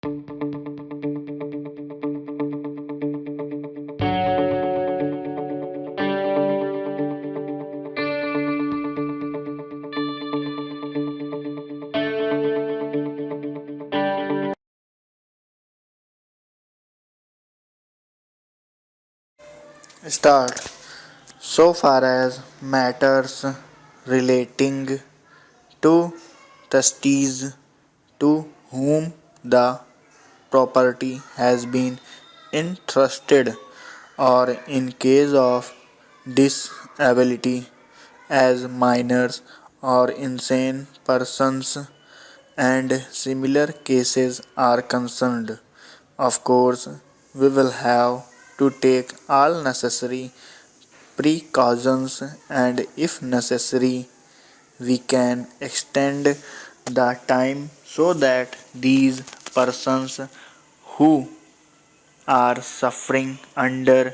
Start. So far as matters relating to trustees to whom the property has been entrusted, or in case of disability as minors or insane persons and similar cases are concerned. Of course, we will have to take all necessary precautions, and if necessary we can extend the time so that these persons who are suffering under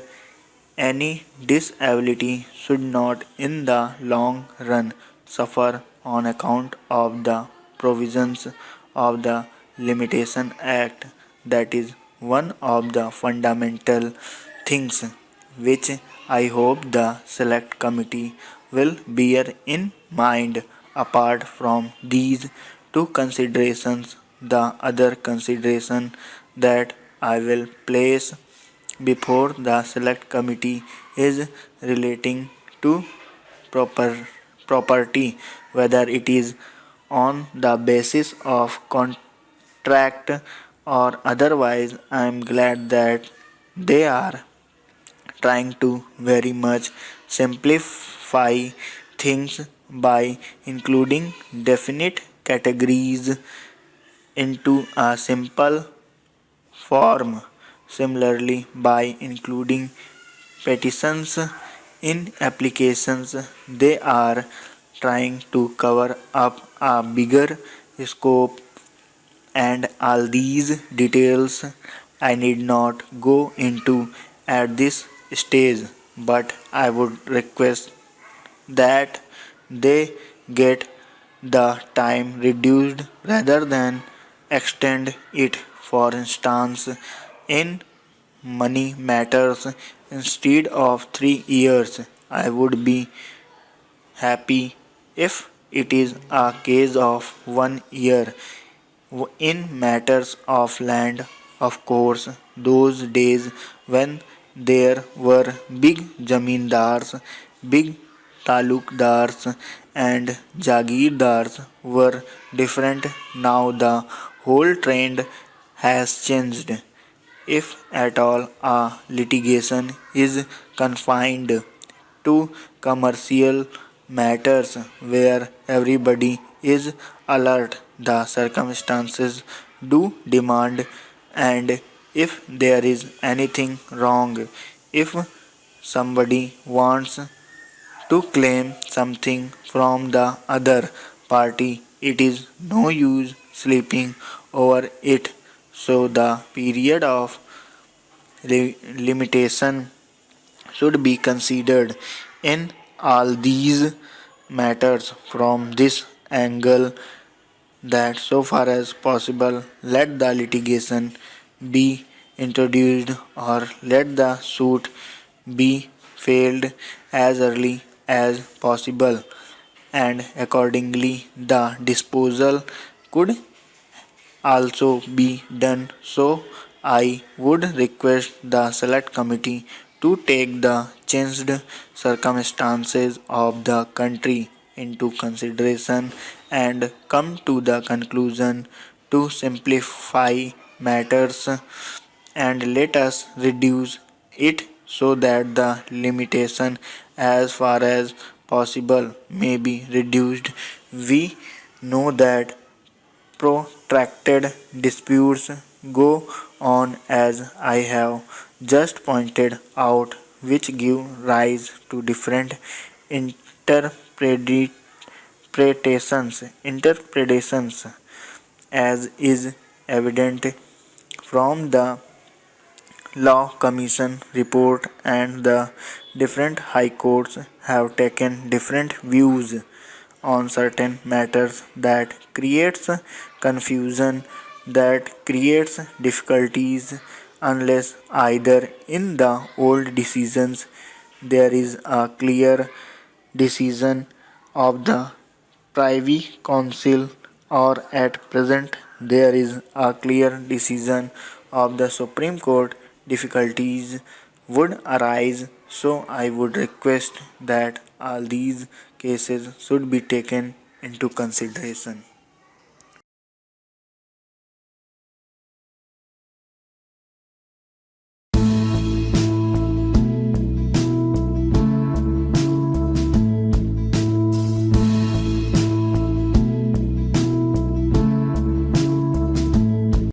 any disability should not in the long run suffer on account of the provisions of the Limitation Act. That is one of the fundamental things which I hope the select committee will bear in mind. Apart from these two considerations, the other consideration that I will place before the select committee is relating to proper property, whether it is on the basis of contract or otherwise. I am glad that they are trying to very much simplify things by including definite categories into a simple form. Similarly, by including petitions in applications, they are trying to cover up a bigger scope, and all these details I need not go into at this stage, but I would request that they get the time reduced rather than extend it. For instance, in money matters, instead of 3 years, I would be happy if it is a case of 1 year. In matters of land, of course, those days when there were big zamindars, big talukdars, and jagirdars were different. Now the whole trend has changed. If at all a litigation is confined to commercial matters where everybody is alert, the circumstances do demand, and if there is anything wrong, if somebody wants to claim something from the other party, it is no use sleeping over it. So the period of limitation should be considered in all these matters. From this angle, that so far as possible let the litigation be introduced or let the suit be filed as early as possible, and accordingly the disposal could also be done. So I would request the select committee to take the changed circumstances of the country into consideration and come to the conclusion to simplify matters, and let us reduce it so that the limitation as far as possible may be reduced. We know that protracted disputes go on, as I have just pointed out, which give rise to different interpretations, as is evident from the Law Commission report, and the different high courts have taken different views on certain matters that creates confusion that creates difficulties unless either in the old decisions there is a clear decision of the Privy Council or at present there is a clear decision of the Supreme Court. Difficulties would arise, so I would request that all these cases should be taken into consideration.